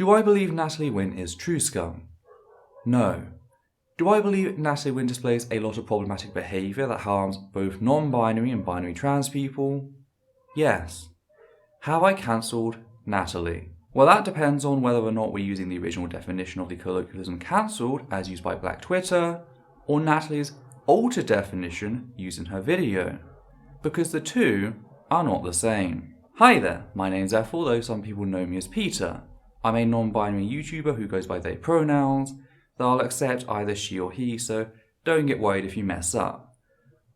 Do I believe Natalie Wynn is true scum? No. Do I believe Natalie Wynn displays a lot of problematic behaviour that harms both non-binary and binary trans people? Yes. Have I cancelled Natalie? Well, that depends on whether or not we're using the original definition of the colloquialism cancelled as used by Black Twitter, or Natalie's altered definition used in her video, because the two are not the same. Hi there, my name's Ethel, though some people know me as Peter. I'm a non-binary YouTuber who goes by they pronouns, though I'll accept either she or he, so don't get worried if you mess up.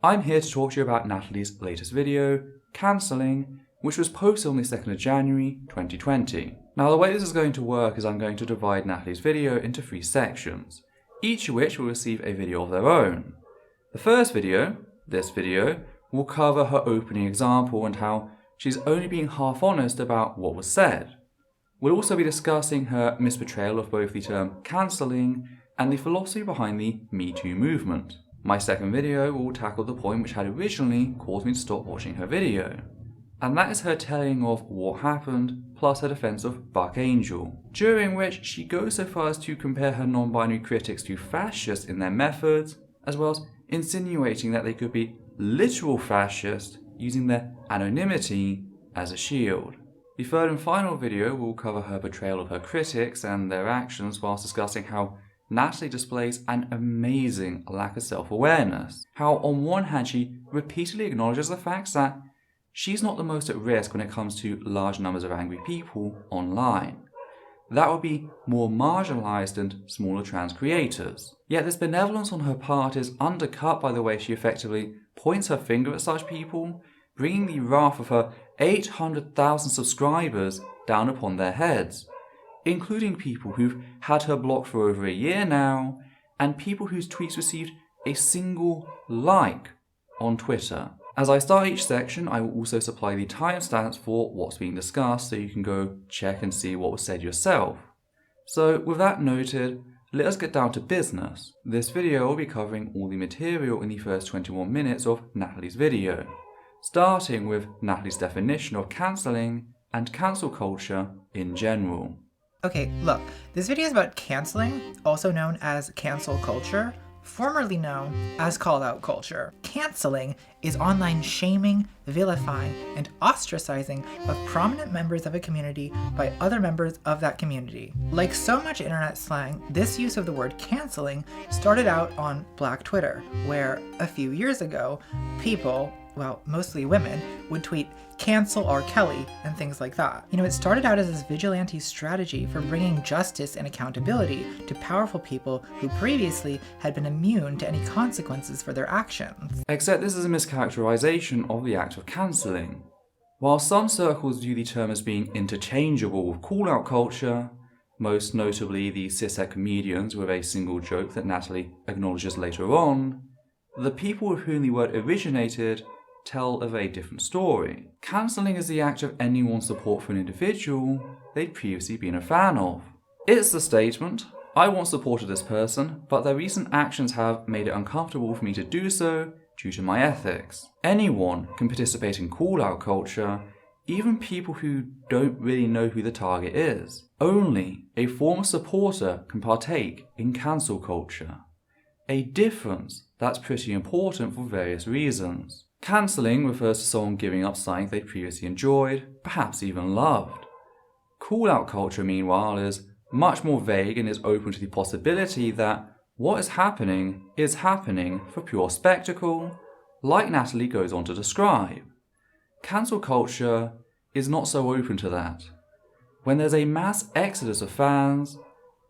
I'm here to talk to you about Natalie's latest video, Cancelling, which was posted on the 2nd of January 2020. Now the way this is going to work is I'm going to divide Natalie's video into 3 sections, each of which will receive a video of their own. The first video, this video, will cover her opening example and how she's only being half honest about what was said. We'll also be discussing her misportrayal of both the term cancelling and the philosophy behind the Me Too movement. My second video will tackle the point which had originally caused me to stop watching her video, and that is her telling of what happened plus her defense of Buck Angel, during which she goes so far as to compare her non-binary critics to fascists in their methods, as well as insinuating that they could be literal fascists using their anonymity as a shield. The third and final video will cover her portrayal of her critics and their actions whilst discussing how Natalie displays an amazing lack of self-awareness. How on one hand she repeatedly acknowledges the fact that she's not the most at risk when it comes to large numbers of angry people online. That would be more marginalised and smaller trans creators. Yet this benevolence on her part is undercut by the way she effectively points her finger at such people, bringing the wrath of her 800,000 subscribers down upon their heads, including people who've had her blocked for over a year now, and people whose tweets received a single like on Twitter. As I start each section, I will also supply the timestamps for what's being discussed so you can go check and see what was said yourself. So with that noted, let us get down to business. This video will be covering all the material in the first 21 minutes of Natalie's video, starting with Natalie's definition of cancelling and cancel culture in general. Okay, look, this video is about canceling, also known as cancel culture, formerly known as call-out culture. Canceling is online shaming, vilifying, and ostracizing of prominent members of a community by other members of that community. Like so much internet slang, this use of the word canceling started out on Black Twitter, where a few years ago, people, well, mostly women, would tweet "cancel R. Kelly" and things like that. You know, it started out as this vigilante strategy for bringing justice and accountability to powerful people who previously had been immune to any consequences for their actions. Except this is a mischaracterization of the act of cancelling. While some circles view the term as being interchangeable with call-out culture, most notably the cishet comedians with a single joke that Natalie acknowledges later on, the people with whom the word originated tell a very different story. Cancelling is the act of ending one's support for an individual they'd previously been a fan of. It's the statement, I once supported this person, but their recent actions have made it uncomfortable for me to do so due to my ethics. Anyone can participate in call-out culture, even people who don't really know who the target is. Only a former supporter can partake in cancel culture. A difference that's pretty important for various reasons. Cancelling refers to someone giving up something they previously enjoyed, perhaps even loved. Call-out culture, meanwhile, is much more vague and is open to the possibility that what is happening for pure spectacle, like Natalie goes on to describe. Cancel culture is not so open to that. When there's a mass exodus of fans,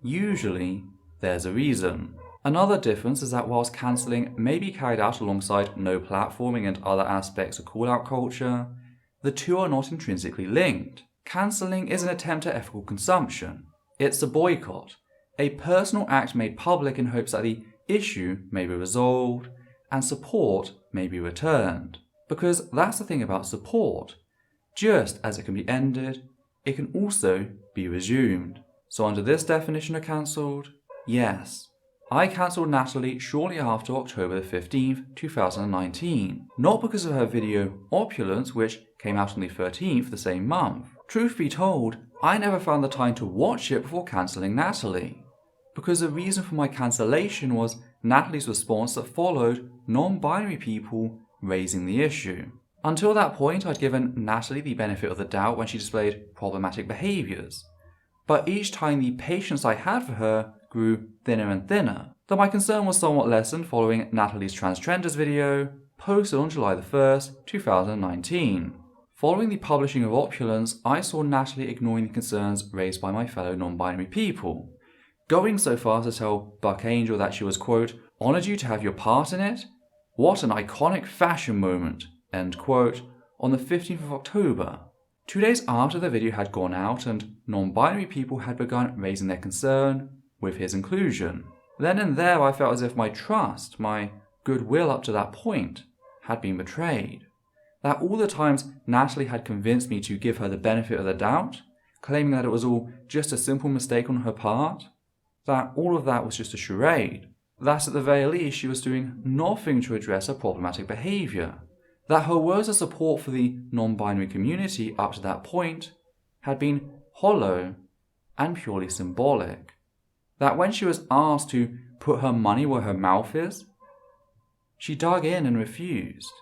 usually there's a reason. Another difference is that whilst cancelling may be carried out alongside no platforming and other aspects of call-out culture, the two are not intrinsically linked. Cancelling is an attempt at ethical consumption. It's a boycott, a personal act made public in hopes that the issue may be resolved and support may be returned. Because that's the thing about support. Just as it can be ended, it can also be resumed. So under this definition of cancelled, yes, I cancelled Natalie shortly after October 15th, 2019, not because of her video Opulence, which came out on the 13th the same month. Truth be told, I never found the time to watch it before cancelling Natalie, because the reason for my cancellation was Natalie's response that followed non-binary people raising the issue. Until that point, I'd given Natalie the benefit of the doubt when she displayed problematic behaviours, but each time the patience I had for her grew thinner and thinner, though my concern was somewhat lessened following Natalie's transgenders video, posted on July 1st, 2019. Following the publishing of Opulence, I saw Natalie ignoring the concerns raised by my fellow non-binary people, going so far as to tell Buck Angel that she was, quote, "honoured you to have your part in it? What an iconic fashion moment," end quote, on the 15th of October. 2 days after the video had gone out and non-binary people had begun raising their concern with his inclusion. Then and there I felt as if my trust, my goodwill up to that point, had been betrayed. That all the times Natalie had convinced me to give her the benefit of the doubt, claiming that it was all just a simple mistake on her part, that all of that was just a charade, that at the very least she was doing nothing to address her problematic behaviour, that her words of support for the non-binary community up to that point had been hollow and purely symbolic, that when she was asked to put her money where her mouth is, she dug in and refused.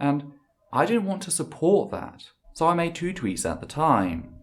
And I didn't want to support that, so I made 2 tweets at the time.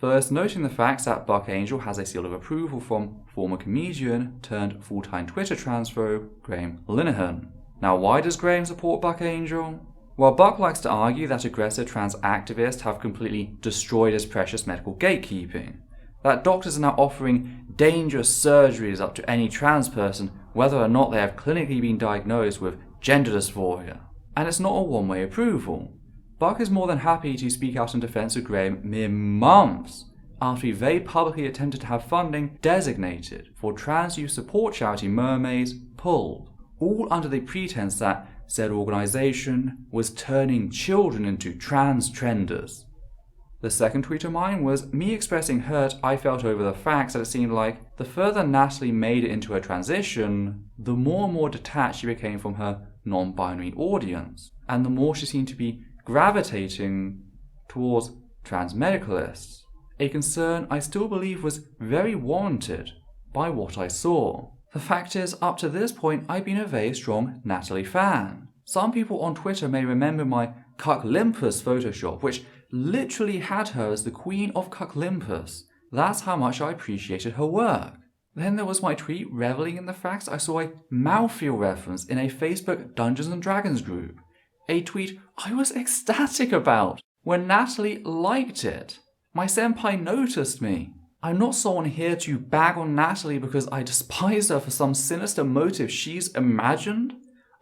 First, noting the fact that Buck Angel has a seal of approval from former comedian turned full-time Twitter transphobe Graham Linehan. Now, why does Graham support Buck Angel? Well, Buck likes to argue that aggressive trans activists have completely destroyed his precious medical gatekeeping, that doctors are now offering dangerous surgeries up to any trans person, whether or not they have clinically been diagnosed with gender dysphoria. And it's not a one-way approval. Buck is more than happy to speak out in defense of Graham mere months after he very publicly attempted to have funding designated for trans youth support charity Mermaids pulled, all under the pretense that said organisation was turning children into transgenders. The second tweet of mine was me expressing hurt I felt over the fact that it seemed like the further Natalie made it into her transition, the more and more detached she became from her non-binary audience, and the more she seemed to be gravitating towards trans medicalists, a concern I still believe was very warranted by what I saw. The fact is, up to this point, I've been a very strong Natalie fan. Some people on Twitter may remember my Cucklimpus Photoshop, which literally had her as the Queen of Cucklimpus. That's how much I appreciated her work. Then there was my tweet reveling in the fact I saw a mouthfeel reference in a Facebook Dungeons & Dragons group. A tweet I was ecstatic about when Natalie liked it. My senpai noticed me. I'm not someone here to bag on Natalie because I despise her for some sinister motive she's imagined.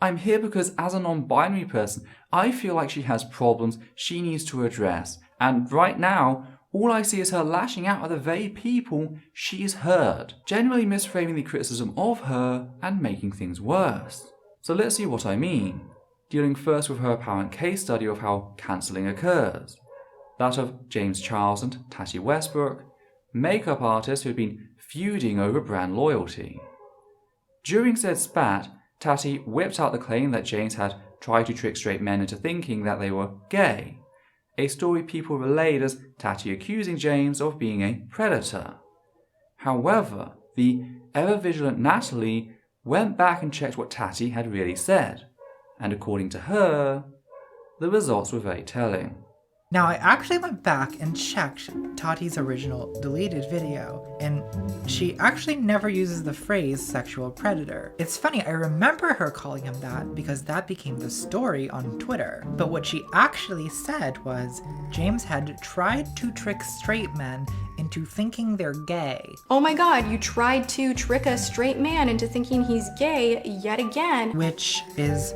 I'm here because as a non-binary person, I feel like she has problems she needs to address. And right now, all I see is her lashing out at the very people she's hurt, generally misframing the criticism of her and making things worse. So let's see what I mean. Dealing first with her apparent case study of how cancelling occurs. That of James Charles and Tati Westbrook, makeup artists who had been feuding over brand loyalty. During said spat, Tati whipped out the claim that James had tried to trick straight men into thinking that they were gay, a story people relayed as Tati accusing James of being a predator. However, the ever-vigilant Natalie went back and checked what Tati had really said, and according to her, the results were very telling. Now, I actually went back and checked Tati's original deleted video, and she actually never uses the phrase sexual predator. It's funny, I remember her calling him that because that became the story on Twitter. But what she actually said was James had tried to trick straight men into thinking they're gay. Oh my god, you tried to trick a straight man into thinking he's gay yet again. Which is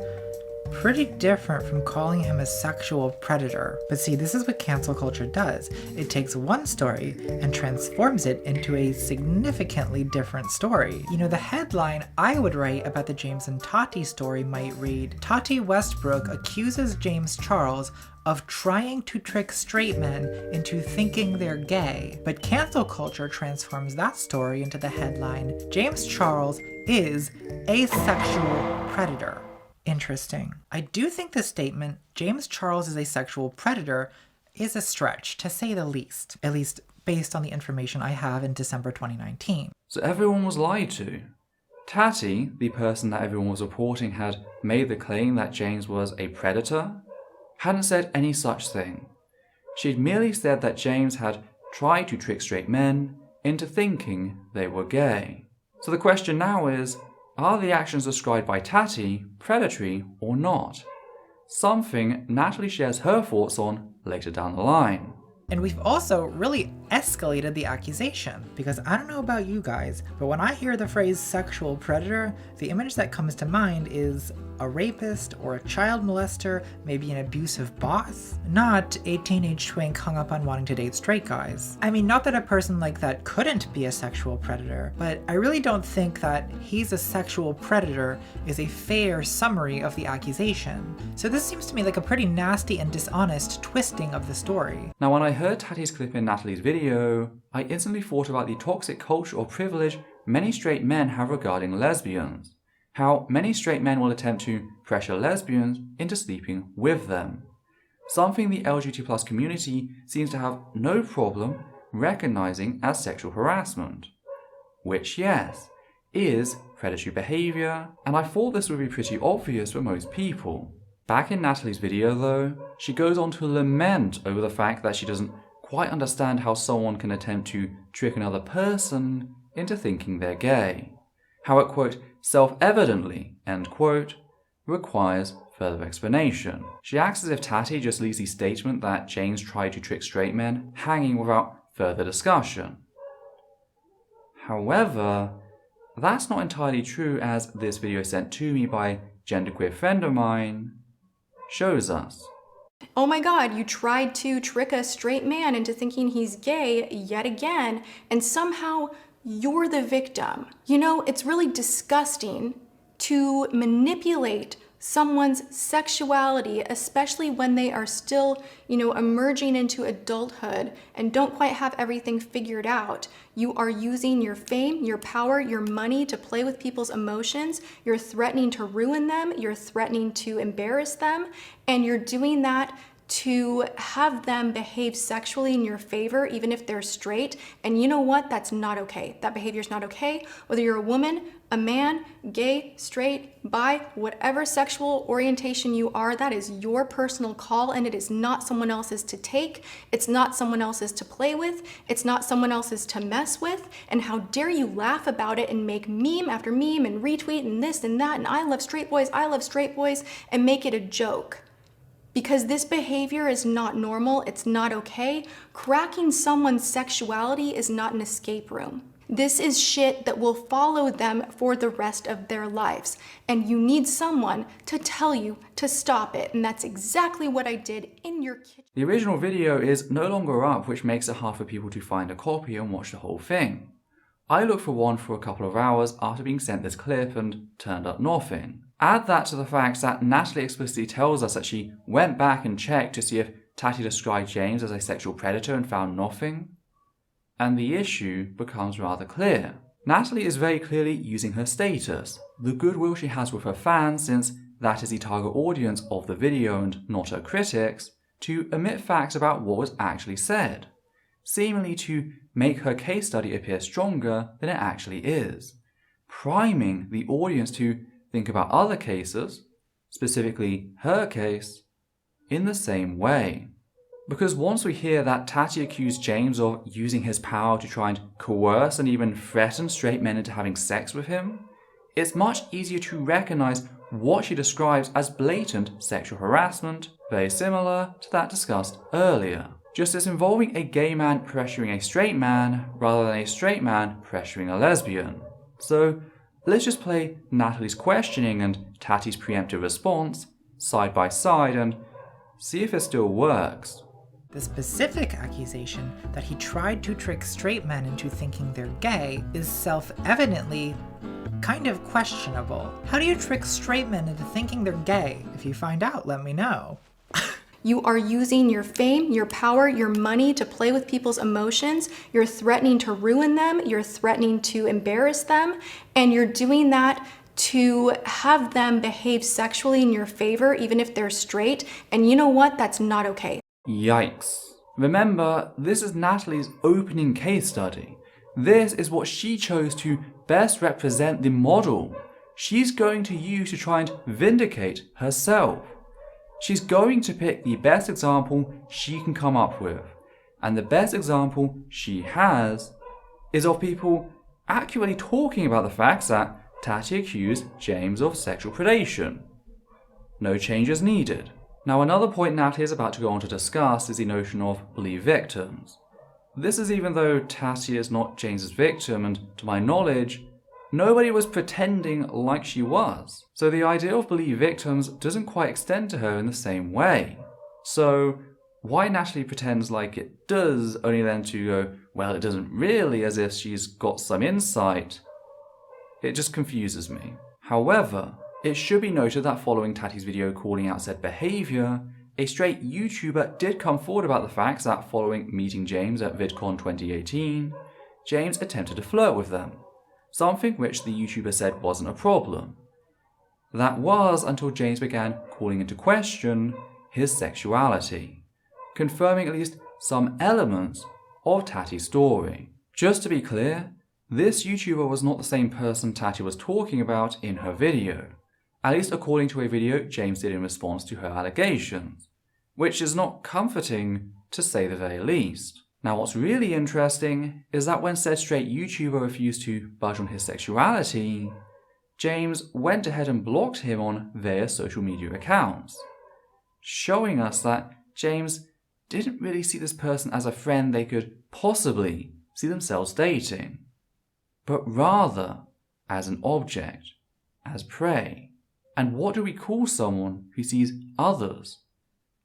pretty different from calling him a sexual predator. But see, this is what cancel culture does. It takes one story and transforms it into a significantly different story. You know, the headline I would write about the James and Tati story might read, Tati Westbrook accuses James Charles of trying to trick straight men into thinking they're gay. But cancel culture transforms that story into the headline, James Charles is a sexual predator. Interesting. I do think the statement, James Charles is a sexual predator, is a stretch, to say the least. At least based on the information I have in December 2019. So everyone was lied to. Tati, the person that everyone was reporting had made the claim that James was a predator, hadn't said any such thing. She'd merely said that James had tried to trick straight men into thinking they were gay. So the question now is, are the actions described by Tati predatory or not? Something Natalie shares her thoughts on later down the line. And we've also really escalated the accusation, because I don't know about you guys, but when I hear the phrase sexual predator, the image that comes to mind is a rapist or a child molester, maybe an abusive boss, not a teenage twink hung up on wanting to date straight guys. I mean, not that a person like that couldn't be a sexual predator, but I really don't think that he's a sexual predator is a fair summary of the accusation. So this seems to me like a pretty nasty and dishonest twisting of the story. Now, when I heard Tati's clip in Natalie's video, I instantly thought about the toxic culture or privilege many straight men have regarding lesbians. How many straight men will attempt to pressure lesbians into sleeping with them. Something the LGBT+ community seems to have no problem recognizing as sexual harassment. Which, yes, is predatory behavior, and I thought this would be pretty obvious for most people. Back in Natalie's video though, she goes on to lament over the fact that she doesn't quite understand how someone can attempt to trick another person into thinking they're gay. How it, quote, self-evidently, end quote, requires further explanation. She acts as if Tati just leaves the statement that James tried to trick straight men hanging without further discussion. However, that's not entirely true, as this video sent to me by a genderqueer friend of mine shows us. Oh my god, you tried to trick a straight man into thinking he's gay yet again, and somehow you're the victim. You know, it's really disgusting to manipulate someone's sexuality, especially when they are still, emerging into adulthood and don't quite have everything figured out. You are using your fame, your power, your money to play with people's emotions. You're threatening to ruin them. You're threatening to embarrass them. And you're doing that to have them behave sexually in your favor, even if they're straight. And you know what? That's not okay. That behavior's not okay. Whether you're a woman, a man, gay, straight, bi, whatever sexual orientation you are, that is your personal call, and it is not someone else's to take. It's not someone else's to play with. It's not someone else's to mess with. And how dare you laugh about it and make meme after meme and retweet and this and that and I love straight boys, and make it a joke. Because this behavior is not normal, it's not okay. Cracking someone's sexuality is not an escape room. This is shit that will follow them for the rest of their lives. And you need someone to tell you to stop it. And that's exactly what I did in your kitchen. The original video is no longer up, which makes it hard for people to find a copy and watch the whole thing. I looked for one for a couple of hours after being sent this clip and turned up nothing. Add that to the fact that Natalie explicitly tells us that she went back and checked to see if Tati described James as a sexual predator and found nothing, and the issue becomes rather clear. Natalie is very clearly using her status, the goodwill she has with her fans, since that is the target audience of the video and not her critics, to omit facts about what was actually said, seemingly to make her case study appear stronger than it actually is, priming the audience to think about other cases, specifically her case, in the same way. Because once we hear that Tati accused James of using his power to try and coerce and even threaten straight men into having sex with him, it's much easier to recognize what she describes as blatant sexual harassment, very similar to that discussed earlier. Just as involving a gay man pressuring a straight man rather than a straight man pressuring a lesbian. So let's just play Natalie's questioning and Tati's preemptive response side by side and see if it still works. The specific accusation that he tried to trick straight men into thinking they're gay is self-evidently kind of questionable. How do you trick straight men into thinking they're gay? If you find out, let me know. You are using your fame, your power, your money to play with people's emotions. You're threatening to ruin them. You're threatening to embarrass them. And you're doing that to have them behave sexually in your favor, even if they're straight. And you know what? That's not okay. Yikes. Remember, this is Natalie's opening case study. This is what she chose to best represent the model she's going to use to try and vindicate herself. She's going to pick the best example she can come up with. And the best example she has is of people accurately talking about the facts that Tati accused James of sexual predation. No changes needed. Now, another point Natalie is about to go on to discuss is the notion of believe victims. This is even though Tati is not James's victim, and to my knowledge, nobody was pretending like she was. So the idea of believe victims doesn't quite extend to her in the same way. So why Natalie pretends like it does, only then to go, well, it doesn't really, as if she's got some insight, it just confuses me. However, it should be noted that following Tati's video calling out said behaviour, a straight YouTuber did come forward about the facts that following meeting James at VidCon 2018, James attempted to flirt with them, something which the YouTuber said wasn't a problem. That was until James began calling into question his sexuality, confirming at least some elements of Tati's story. Just to be clear, this YouTuber was not the same person Tati was talking about in her video, at least according to a video James did in response to her allegations, which is not comforting to say the very least. Now, what's really interesting is that when said straight YouTuber refused to budge on his sexuality, James went ahead and blocked him on various social media accounts, showing us that James didn't really see this person as a friend they could possibly see themselves dating, but rather as an object, as prey. And what do we call someone who sees others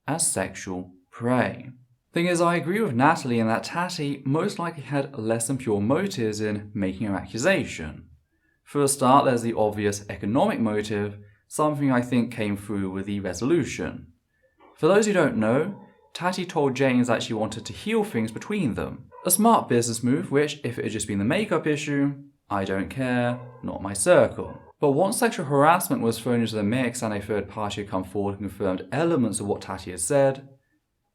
as sexual prey? Thing is, I agree with Natalie in that Tati most likely had less than pure motives in making her accusation. For a start, there's the obvious economic motive, something I think came through with the resolution. For those who don't know, Tati told James that she wanted to heal things between them. A smart business move which, if it had just been the makeup issue, I don't care, not my circle. But once sexual harassment was thrown into the mix and a third party had come forward and confirmed elements of what Tati had said,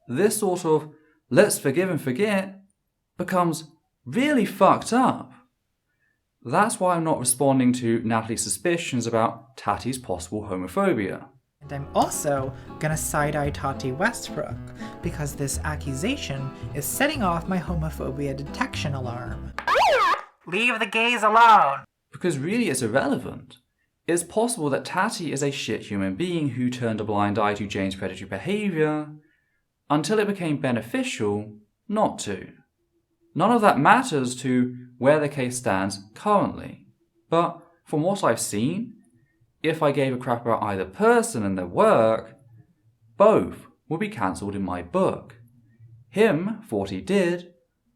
this sort of let's forgive and forget becomes really fucked up. That's why I'm not responding to Natalie's suspicions about Tati's possible homophobia. And I'm also gonna side-eye Tati Westbrook, because this accusation is setting off my homophobia detection alarm. Leave the gays alone! Because really it's irrelevant. It's possible that Tati is a shit human being who turned a blind eye to James' predatory behaviour until it became beneficial not to. None of that matters to where the case stands currently. But from what I've seen, if I gave a crap about either person and their work, both would be cancelled in my book. Him for what he did,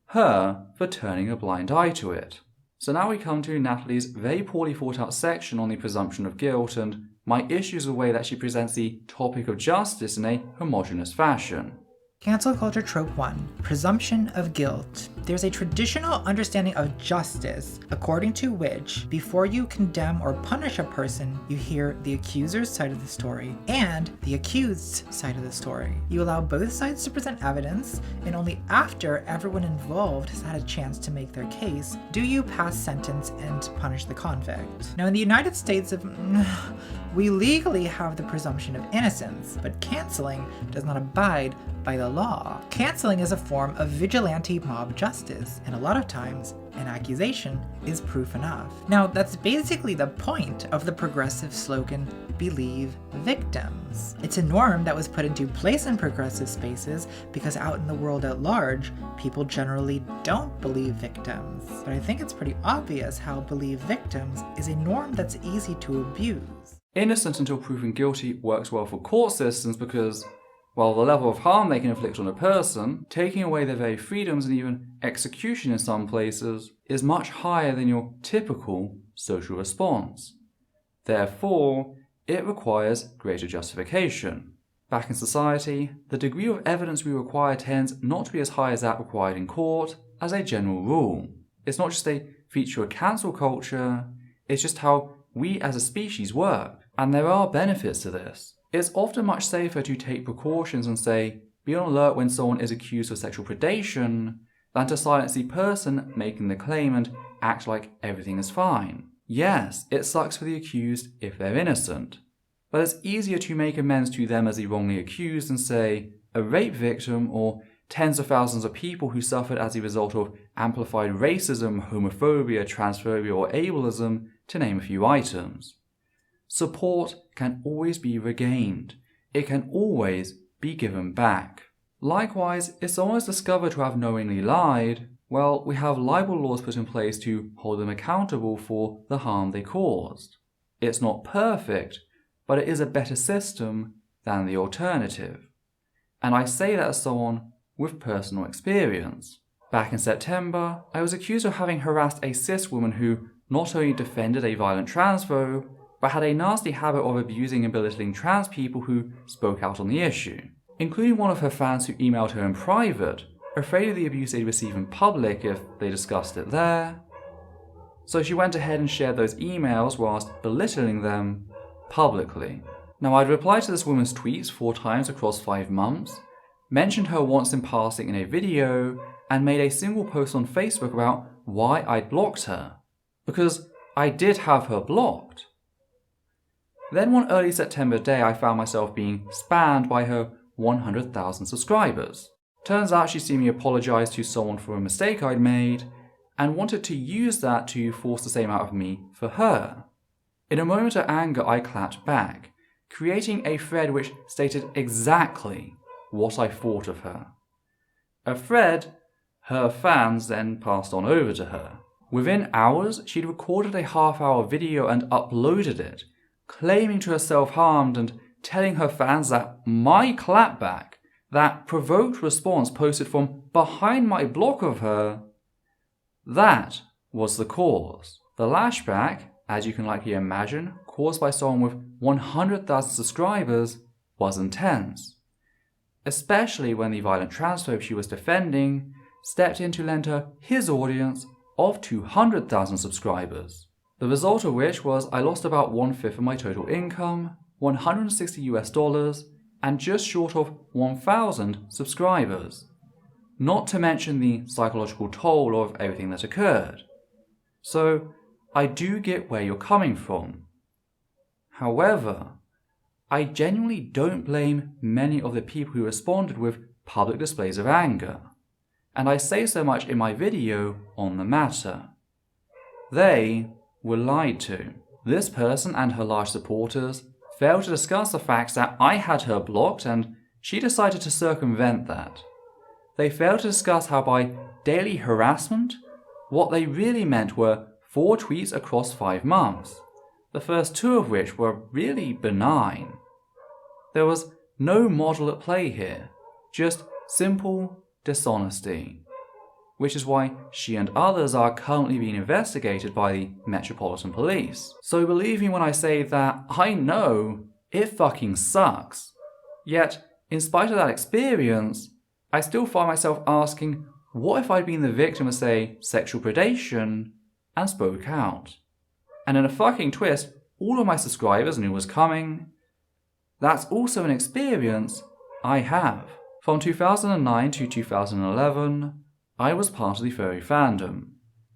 her for turning a blind eye to it. So now we come to Natalie's very poorly thought out section on the presumption of guilt and my issues with the way that she presents the topic of justice in a homogeneous fashion. Cancel culture trope 1. Presumption of guilt. There's a traditional understanding of justice, according to which, before you condemn or punish a person, you hear the accuser's side of the story and the accused's side of the story. You allow both sides to present evidence, and only after everyone involved has had a chance to make their case, do you pass sentence and punish the convict. Now, in the United States, we legally have the presumption of innocence, but canceling does not abide by the law. Canceling is a form of vigilante mob justice, and a lot of times, an accusation is proof enough. Now, that's basically the point of the progressive slogan, believe victims. It's a norm that was put into place in progressive spaces because out in the world at large, people generally don't believe victims. But I think it's pretty obvious how believe victims is a norm that's easy to abuse. Innocent until proven guilty works well for court systems because, while the level of harm they can inflict on a person, taking away their very freedoms and even execution in some places, is much higher than your typical social response. Therefore, it requires greater justification. Back in society, the degree of evidence we require tends not to be as high as that required in court, as a general rule. It's not just a feature of cancel culture, it's just how we as a species work. And there are benefits to this. It's often much safer to take precautions and say, be on alert when someone is accused of sexual predation, than to silence the person making the claim and act like everything is fine. Yes, it sucks for the accused if they're innocent, but it's easier to make amends to them as the wrongly accused and say, a rape victim or tens of thousands of people who suffered as a result of amplified racism, homophobia, transphobia, or ableism, to name a few items. Support can always be regained. It can always be given back. Likewise, if someone is discovered to have knowingly lied, well, we have libel laws put in place to hold them accountable for the harm they caused. It's not perfect, but it is a better system than the alternative. And I say that as someone with personal experience. Back in September, I was accused of having harassed a cis woman who not only defended a violent transphobe, but had a nasty habit of abusing and belittling trans people who spoke out on the issue, including one of her fans who emailed her in private, afraid of the abuse they'd receive in public if they discussed it there. So she went ahead and shared those emails whilst belittling them publicly. Now, I'd replied to this woman's tweets 4 times across 5 months, mentioned her once in passing in a video, and made a single post on Facebook about why I'd blocked her. Because I did have her blocked. Then one early September day I found myself being spammed by her 100,000 subscribers. Turns out she'd seen me apologise to someone for a mistake I'd made, and wanted to use that to force the same out of me for her. In a moment of anger I clapped back, creating a thread which stated exactly what I thought of her. A thread her fans then passed on over to her. Within hours, she'd recorded a half-hour video and uploaded it, claiming to have self-harmed and telling her fans that my clapback, that provoked response posted from behind my block of her, that was the cause. The lashback, as you can likely imagine, caused by someone with 100,000 subscribers, was intense. Especially when the violent transphobe she was defending stepped in to lend her his audience of 200,000 subscribers. The result of which was I lost about 1/5 of my total income, $160 and just short of 1,000 subscribers. Not to mention the psychological toll of everything that occurred. So, I do get where you're coming from. However, I genuinely don't blame many of the people who responded with public displays of anger, and I say so much in my video on the matter. They were lied to. This person and her large supporters failed to discuss the facts that I had her blocked and she decided to circumvent that. They failed to discuss how by daily harassment, what they really meant were 4 tweets across 5 months, the first 2 of which were really benign. There was no model at play here, just simple dishonesty, which is why she and others are currently being investigated by the Metropolitan Police. So believe me when I say that I know it fucking sucks. Yet, in spite of that experience, I still find myself asking, what if I'd been the victim of, say, sexual predation and spoke out? And in a fucking twist, all of my subscribers knew was coming. That's also an experience I have. From 2009 to 2011, I was part of the furry fandom.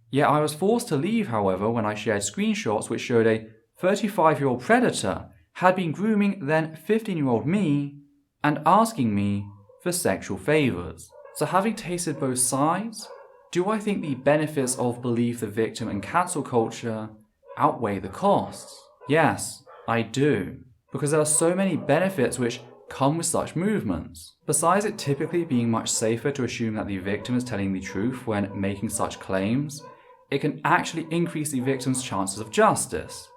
Yet I was forced to leave, however, when I shared screenshots which showed a 35-year-old predator had been grooming then 15-year-old me and asking me for sexual favours. So having tasted both sides, do I think the benefits of believe the victim and cancel culture outweigh the costs? Yes, I do. Because there are so many benefits which come with such movements. Besides it typically being much safer to assume that the victim is telling the truth when making such claims, it can actually increase the victim's chances of justice.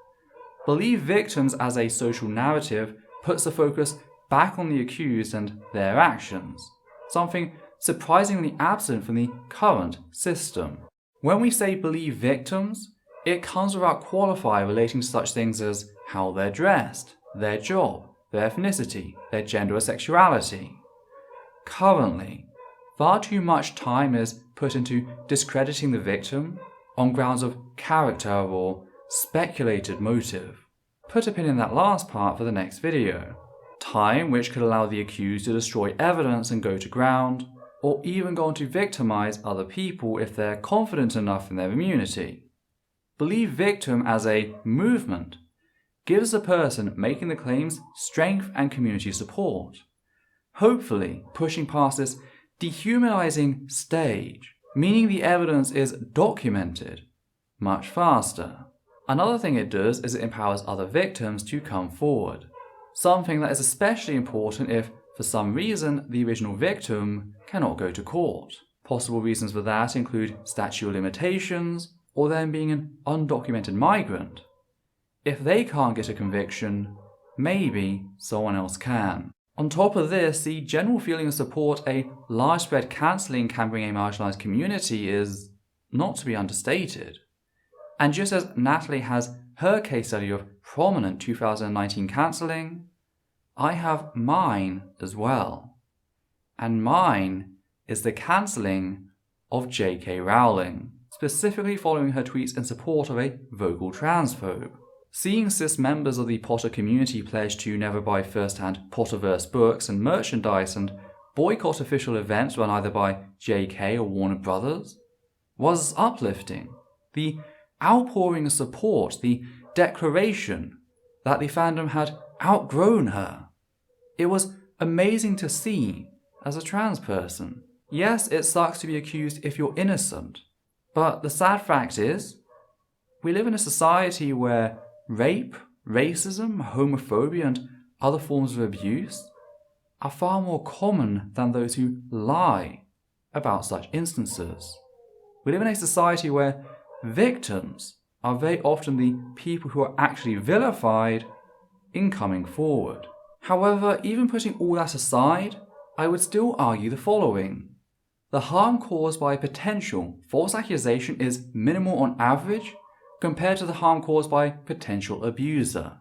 Believe victims as a social narrative puts the focus back on the accused and their actions, something surprisingly absent from the current system. When we say believe victims, it comes without qualifier relating to such things as how they're dressed, their job, their ethnicity, their gender or sexuality. Currently, far too much time is put into discrediting the victim on grounds of character or speculated motive. Put a pin in that last part for the next video. Time which could allow the accused to destroy evidence and go to ground, or even go on to victimize other people if they're confident enough in their immunity. Believe victim as a movement gives the person making the claims strength and community support, hopefully pushing past this dehumanizing stage, meaning the evidence is documented much faster. Another thing it does is it empowers other victims to come forward, something that is especially important if, for some reason, the original victim cannot go to court. Possible reasons for that include statute of limitations, or them being an undocumented migrant. If they can't get a conviction, maybe someone else can. On top of this, the general feeling of support a large-spread cancelling can bring a marginalised community is not to be understated. And just as Natalie has her case study of prominent 2019 cancelling, I have mine as well. And mine is the cancelling of J.K. Rowling, specifically following her tweets in support of a vocal transphobe. Seeing cis members of the Potter community pledge to never buy first-hand Potterverse books and merchandise and boycott official events run either by JK or Warner Brothers was uplifting. The outpouring of support, the declaration that the fandom had outgrown her. It was amazing to see as a trans person. Yes, it sucks to be accused if you're innocent, but the sad fact is, we live in a society where rape, racism, homophobia, and other forms of abuse are far more common than those who lie about such instances. We live in a society where victims are very often the people who are actually vilified in coming forward. However, even putting all that aside, I would still argue the following. The harm caused by potential false accusation is minimal on average compared to the harm caused by potential abuser,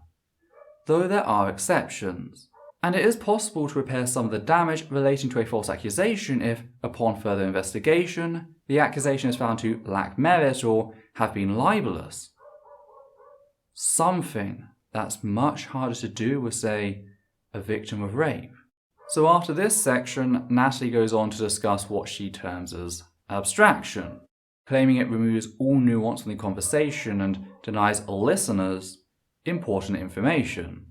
though there are exceptions. And it is possible to repair some of the damage relating to a false accusation if, upon further investigation, the accusation is found to lack merit or have been libelous. Something that's much harder to do with, say, a victim of rape. So after this section, Natalie goes on to discuss what she terms as abstraction, claiming it removes all nuance from the conversation and denies listeners important information.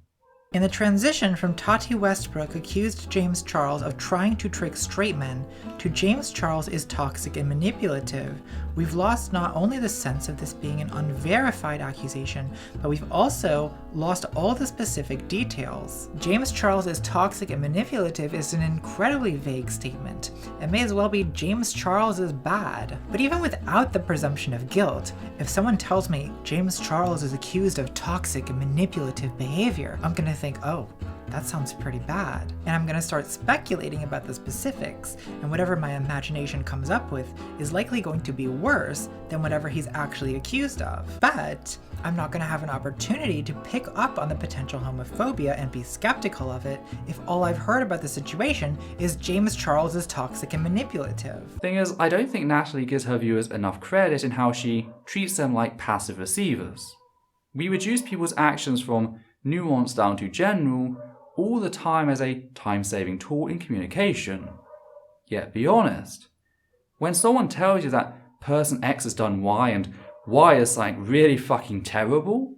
In the transition from Tati Westbrook accused James Charles of trying to trick straight men to James Charles is toxic and manipulative, we've lost not only the sense of this being an unverified accusation, but we've also lost all the specific details. James Charles is toxic and manipulative is an incredibly vague statement. It may as well be James Charles is bad. But even without the presumption of guilt, if someone tells me James Charles is accused of toxic and manipulative behavior, I'm gonna think, oh, that sounds pretty bad. And I'm gonna start speculating about the specifics, and whatever my imagination comes up with is likely going to be worse than whatever he's actually accused of. But I'm not gonna have an opportunity to pick up on the potential homophobia and be skeptical of it if all I've heard about the situation is James Charles is toxic and manipulative. Thing is, I don't think Natalie gives her viewers enough credit in how she treats them like passive receivers. We reduce people's actions from nuance down to general all the time as a time-saving tool in communication. Yet be honest, when someone tells you that person X has done Y and Y is something really fucking terrible,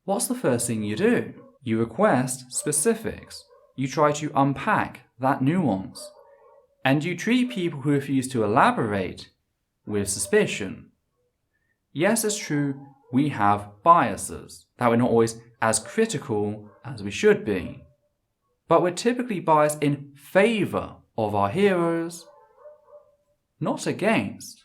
what's the first thing you do? You request specifics. You try to unpack that nuance. And you treat people who refuse to elaborate with suspicion. Yes, it's true, we have biases, that we're not always as critical as we should be. But we're typically biased in favour of our heroes, not against.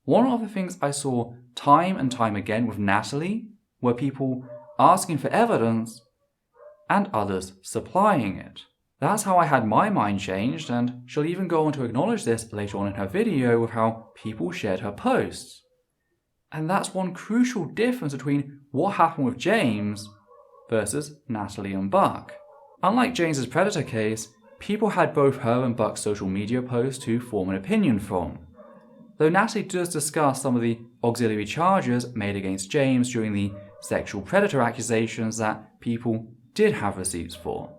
One of the things I saw time and time again with Natalie were people asking for evidence and others supplying it. That's how I had my mind changed, and she'll even go on to acknowledge this later on in her video with how people shared her posts. And that's one crucial difference between what happened with James versus Natalie and Buck. Unlike James's Predator case, people had both her and Buck's social media posts to form an opinion from. Though Natalie does discuss some of the auxiliary charges made against James during the sexual predator accusations that people did have receipts for.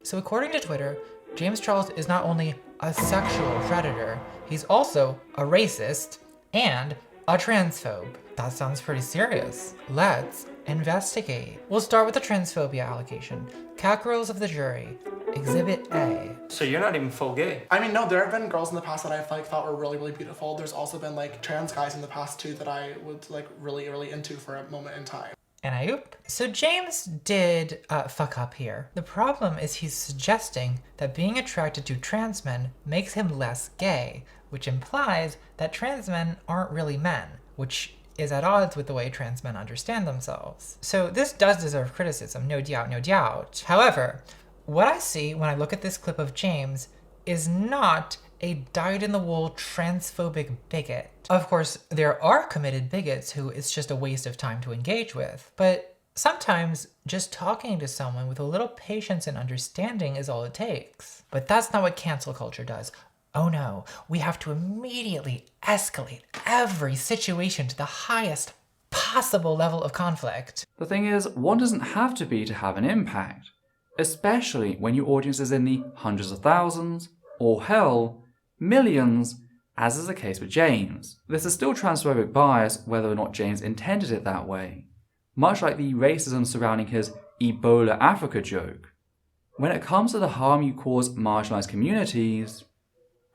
So according to Twitter, James Charles is not only a sexual predator, he's also a racist and a transphobe. That sounds pretty serious. Let's investigate. We'll start with the transphobia allegation. Catgirls of the jury. Exhibit A. So you're not even full gay? I mean, no, there have been girls in the past that I've thought were really, really beautiful. There's also been trans guys in the past too that I was really, really into for a moment in time. And I oop. So James did fuck up here. The problem is he's suggesting that being attracted to trans men makes him less gay, which implies that trans men aren't really men, which is at odds with the way trans men understand themselves. So this does deserve criticism, no doubt, no doubt. However, what I see when I look at this clip of James is not a dyed-in-the-wool transphobic bigot. Of course, there are committed bigots who it's just a waste of time to engage with, but sometimes just talking to someone with a little patience and understanding is all it takes. But that's not what cancel culture does. Oh no, we have to immediately escalate every situation to the highest possible level of conflict. The thing is, one doesn't have to be to have an impact, especially when your audience is in the hundreds of thousands, or hell, millions, as is the case with James. This is still transphobic bias whether or not James intended it that way, much like the racism surrounding his Ebola Africa joke. When it comes to the harm you cause marginalized communities,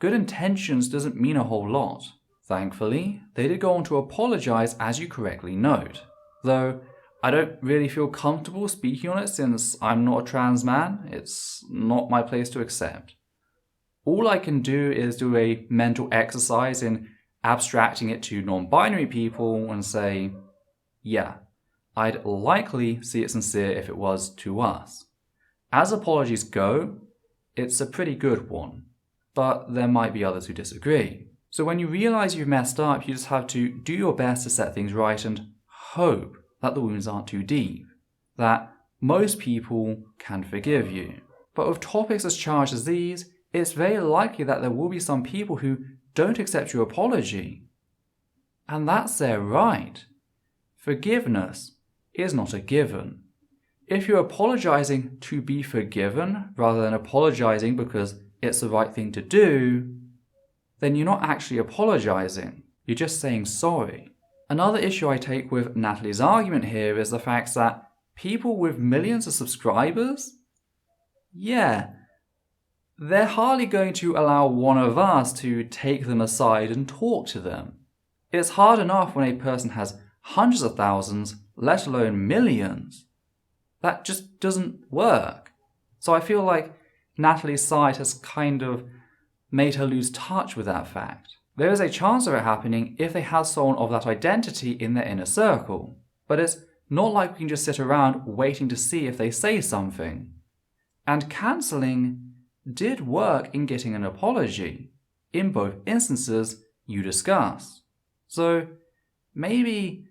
good intentions doesn't mean a whole lot. Thankfully, they did go on to apologize, as you correctly note, though I don't really feel comfortable speaking on it since I'm not a trans man. It's not my place to accept. All I can do is do a mental exercise in abstracting it to non-binary people and say, yeah, I'd likely see it sincere if it was to us. As apologies go, it's a pretty good one, but there might be others who disagree. So when you realize you've messed up, you just have to do your best to set things right and hope that the wounds aren't too deep, that most people can forgive you. But with topics as charged as these, it's very likely that there will be some people who don't accept your apology. And that's their right. Forgiveness is not a given. If you're apologizing to be forgiven rather than apologizing because it's the right thing to do, then you're not actually apologizing. You're just saying sorry. Another issue I take with Natalie's argument here is the fact that people with millions of subscribers, yeah, they're hardly going to allow one of us to take them aside and talk to them. It's hard enough when a person has hundreds of thousands, let alone millions. That just doesn't work. So I feel like Natalie's side has kind of made her lose touch with that fact. There is a chance of it happening if they have someone of that identity in their inner circle, but it's not like we can just sit around waiting to see if they say something. And cancelling did work in getting an apology, in both instances you discuss. So maybe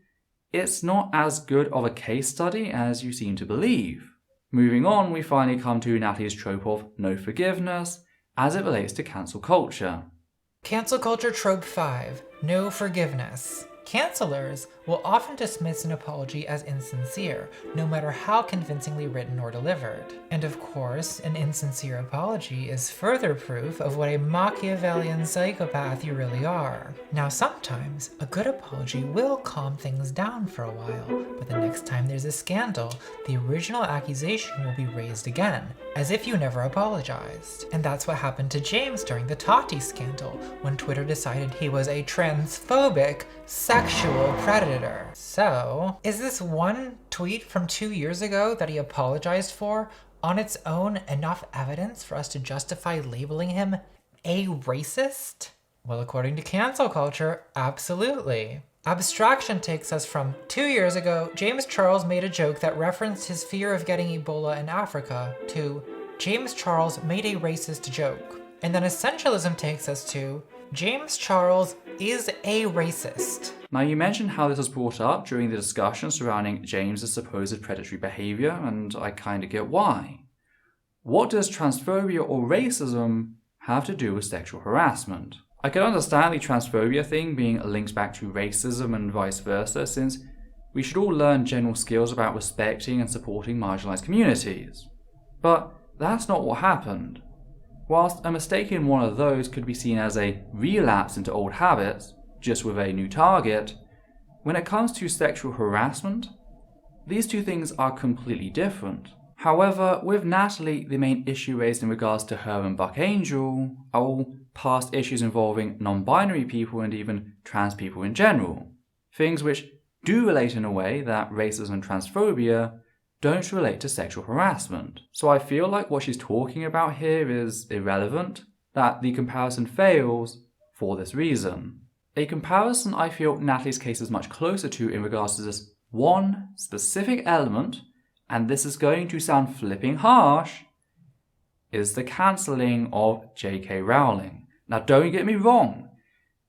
it's not as good of a case study as you seem to believe. Moving on, we finally come to Natalie's trope of no forgiveness as it relates to cancel culture. Cancel culture trope 5, no forgiveness. Cancelers will often dismiss an apology as insincere, no matter how convincingly written or delivered. And of course, an insincere apology is further proof of what a Machiavellian psychopath you really are. Now sometimes, a good apology will calm things down for a while, but the next time there's a scandal, the original accusation will be raised again, as if you never apologized. And that's what happened to James during the Tati scandal, when Twitter decided he was a transphobic sexual predator. So, is this one tweet from 2 years ago that he apologized for on its own enough evidence for us to justify labeling him a racist? Well, according to cancel culture, absolutely. Abstraction takes us from 2 years ago, James Charles made a joke that referenced his fear of getting Ebola in Africa, to James Charles made a racist joke. And then Essentialism takes us to James Charles is a racist. Now, you mentioned how this was brought up during the discussion surrounding James's supposed predatory behaviour, and I kinda get why. What does transphobia or racism have to do with sexual harassment? I can understand the transphobia thing being linked back to racism and vice versa, since we should all learn general skills about respecting and supporting marginalised communities. But that's not what happened. Whilst a mistake in one of those could be seen as a relapse into old habits, just with a new target, when it comes to sexual harassment, these two things are completely different. However, with Natalie, the main issue raised in regards to her and Buck Angel are all past issues involving non-binary people and even trans people in general. Things which do relate in a way that racism and transphobia don't relate to sexual harassment. So I feel like what she's talking about here is irrelevant, that the comparison fails for this reason. A comparison I feel Natalie's case is much closer to in regards to this one specific element, and this is going to sound flipping harsh, is the cancelling of J.K. Rowling. Now don't get me wrong,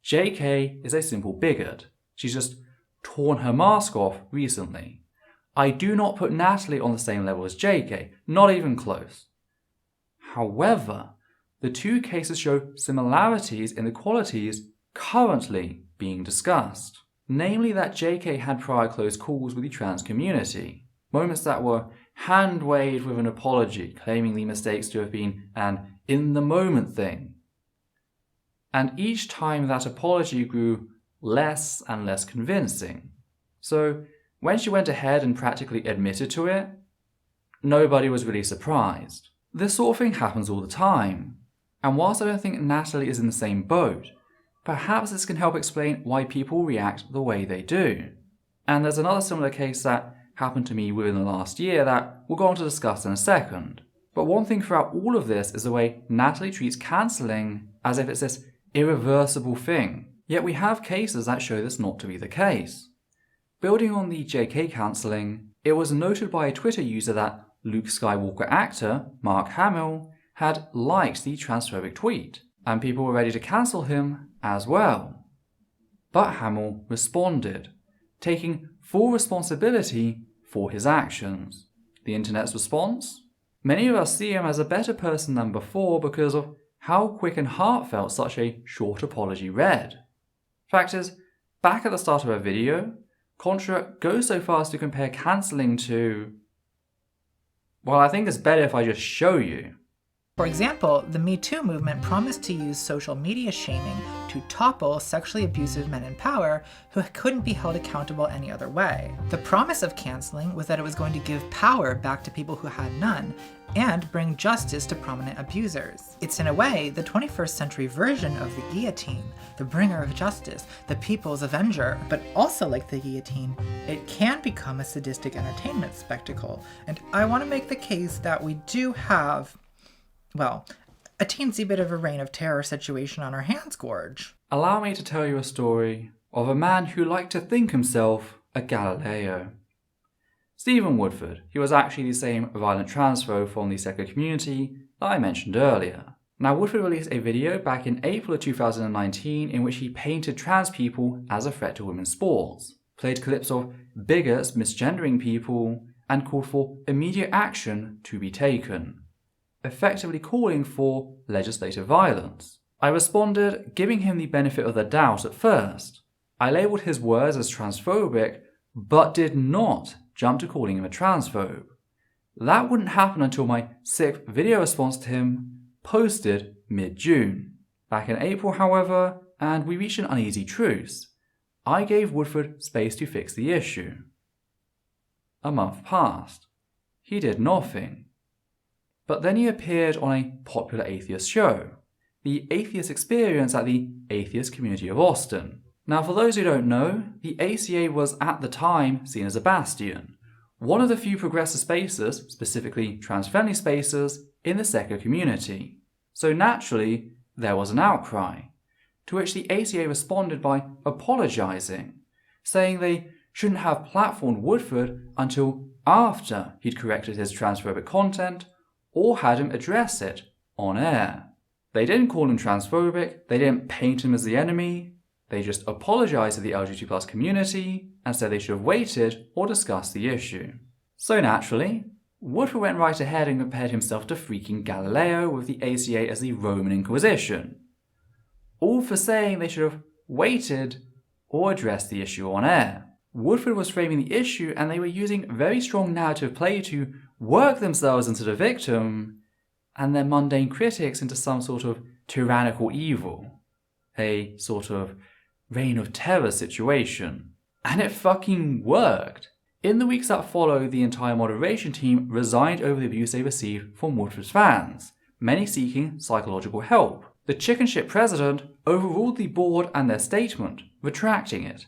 J.K. is a simple bigot. She's just torn her mask off recently. I do not put Natalie on the same level as J.K., not even close. However, the two cases show similarities in the qualities currently being discussed. Namely that J.K. had prior close calls with the trans community. Moments that were hand-waved with an apology, claiming the mistakes to have been an in-the-moment thing. And each time that apology grew less and less convincing. So, when she went ahead and practically admitted to it, nobody was really surprised. This sort of thing happens all the time. And whilst I don't think Natalie is in the same boat, perhaps this can help explain why people react the way they do. And there's another similar case that happened to me within the last year that we'll go on to discuss in a second. But one thing throughout all of this is the way Natalie treats cancelling as if it's this irreversible thing. Yet we have cases that show this not to be the case. Building on the JK cancelling, it was noted by a Twitter user that Luke Skywalker actor, Mark Hamill, had liked the transphobic tweet, and people were ready to cancel him as well. But Hamill responded, taking full responsibility for his actions. The internet's response? Many of us see him as a better person than before because of how quick and heartfelt such a short apology read. Fact is, back at the start of her video, Contra goes so far as to compare cancelling to... well, I think it's better if I just show you. For example, the Me Too movement promised to use social media shaming to topple sexually abusive men in power who couldn't be held accountable any other way. The promise of canceling was that it was going to give power back to people who had none, and bring justice to prominent abusers. It's in a way the 21st century version of the guillotine, the bringer of justice, the people's avenger. But also like the guillotine, it can become a sadistic entertainment spectacle. And I want to make the case that we do have, well, a teensy bit of a reign of terror situation on our hands, Gorge. Allow me to tell you a story of a man who liked to think himself a Galileo. Stephen Woodford. He was actually the same violent transphobe from the secular community that I mentioned earlier. Now, Woodford released a video back in April of 2019 in which he painted trans people as a threat to women's sports, played clips of bigots misgendering people, and called for immediate action to be taken, effectively calling for legislative violence. I responded, giving him the benefit of the doubt at first. I labelled his words as transphobic, but did not jump to calling him a transphobe. That wouldn't happen until my 6th video response to him, posted mid-June. Back in April, however, and we reached an uneasy truce, I gave Woodford space to fix the issue. A month passed. He did nothing. But then he appeared on a popular atheist show, The Atheist Experience at the Atheist Community of Austin. Now, for those who don't know, the ACA was at the time seen as a bastion, one of the few progressive spaces, specifically trans-friendly spaces, in the secular community. So naturally, there was an outcry, to which the ACA responded by apologising, saying they shouldn't have platformed Woodford until after he'd corrected his transphobic content or had him address it on air. They didn't call him transphobic, they didn't paint him as the enemy, they just apologised to the LGBT+ community and said they should have waited or discussed the issue. So naturally, Woodford went right ahead and compared himself to freaking Galileo with the ACA as the Roman Inquisition. All for saying they should have waited or addressed the issue on air. Woodford was framing the issue and they were using very strong narrative play to work themselves into the victim and their mundane critics into some sort of tyrannical evil. A sort of reign of terror situation. And it fucking worked. In the weeks that followed, the entire moderation team resigned over the abuse they received from Woodford's fans, many seeking psychological help. The chicken shit president overruled the board and their statement, retracting it.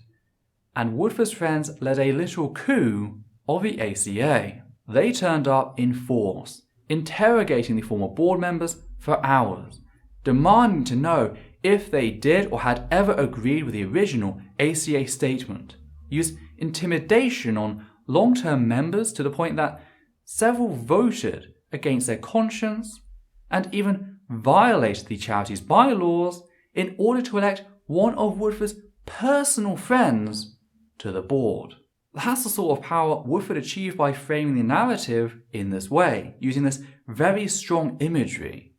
And Woodford's friends led a literal coup of the ACA. They turned up in force, interrogating the former board members for hours, demanding to know if they did or had ever agreed with the original ACA statement, used intimidation on long-term members to the point that several voted against their conscience, and even violated the charity's bylaws in order to elect one of Woodford's personal friends to the board. That's the sort of power Woodford achieved by framing the narrative in this way, using this very strong imagery.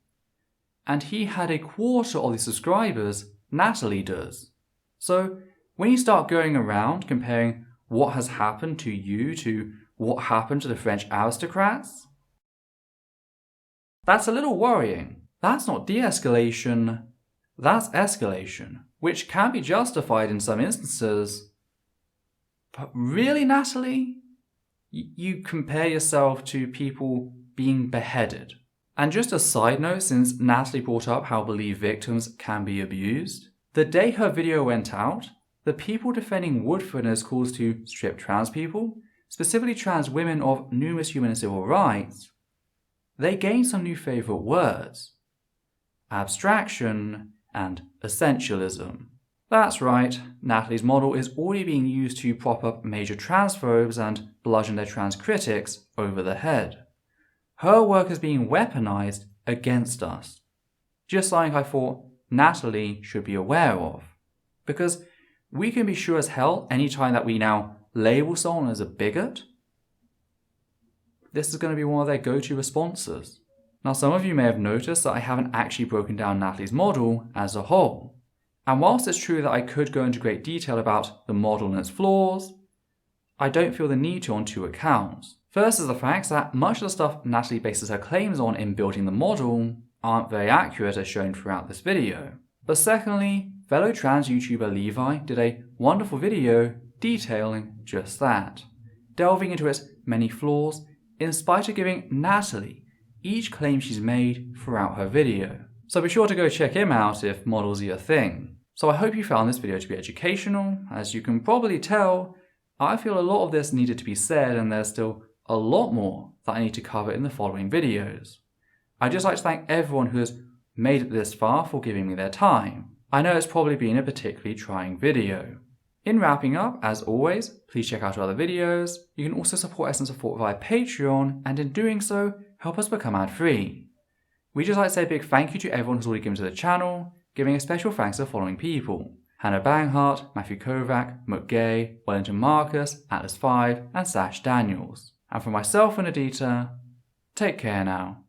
And he had a quarter of the subscribers Natalie does. So when you start going around comparing what has happened to you to what happened to the French aristocrats, that's a little worrying. That's not de-escalation, that's escalation, which can be justified in some instances. But really, Natalie? You compare yourself to people being beheaded. And just a side note, since Natalie brought up how believed victims can be abused, the day her video went out, the people defending Woodford and his calls to strip trans people, specifically trans women, of numerous human and civil rights, they gained some new favourite words: abstraction and essentialism. That's right, Natalie's model is already being used to prop up major transphobes and bludgeon their trans critics over the head. Her work is being weaponized against us, just like I thought Natalie should be aware of. Because we can be sure as hell anytime that we now label someone as a bigot, this is going to be one of their go-to responses. Now, some of you may have noticed that I haven't actually broken down Natalie's model as a whole. And whilst it's true that I could go into great detail about the model and its flaws, I don't feel the need to on two accounts. First is the fact that much of the stuff Natalie bases her claims on in building the model aren't very accurate as shown throughout this video. But secondly, fellow trans YouTuber Levi did a wonderful video detailing just that, delving into its many flaws in spite of giving Natalie each claim she's made throughout her video. So be sure to go check him out if models are your thing. So I hope you found this video to be educational. As you can probably tell, I feel a lot of this needed to be said and there's still a lot more that I need to cover in the following videos. I'd just like to thank everyone who has made it this far for giving me their time. I know it's probably been a particularly trying video. In wrapping up, as always, please check out our other videos. You can also support us and support via Patreon, and in doing so, help us become ad-free. We'd just like to say a big thank you to everyone who's already given to the channel, giving a special thanks to the following people: Hannah Banghart, Matthew Kovac, McGay, Wellington Marcus, Atlas5, and Sash Daniels. And for myself and Adita, take care now.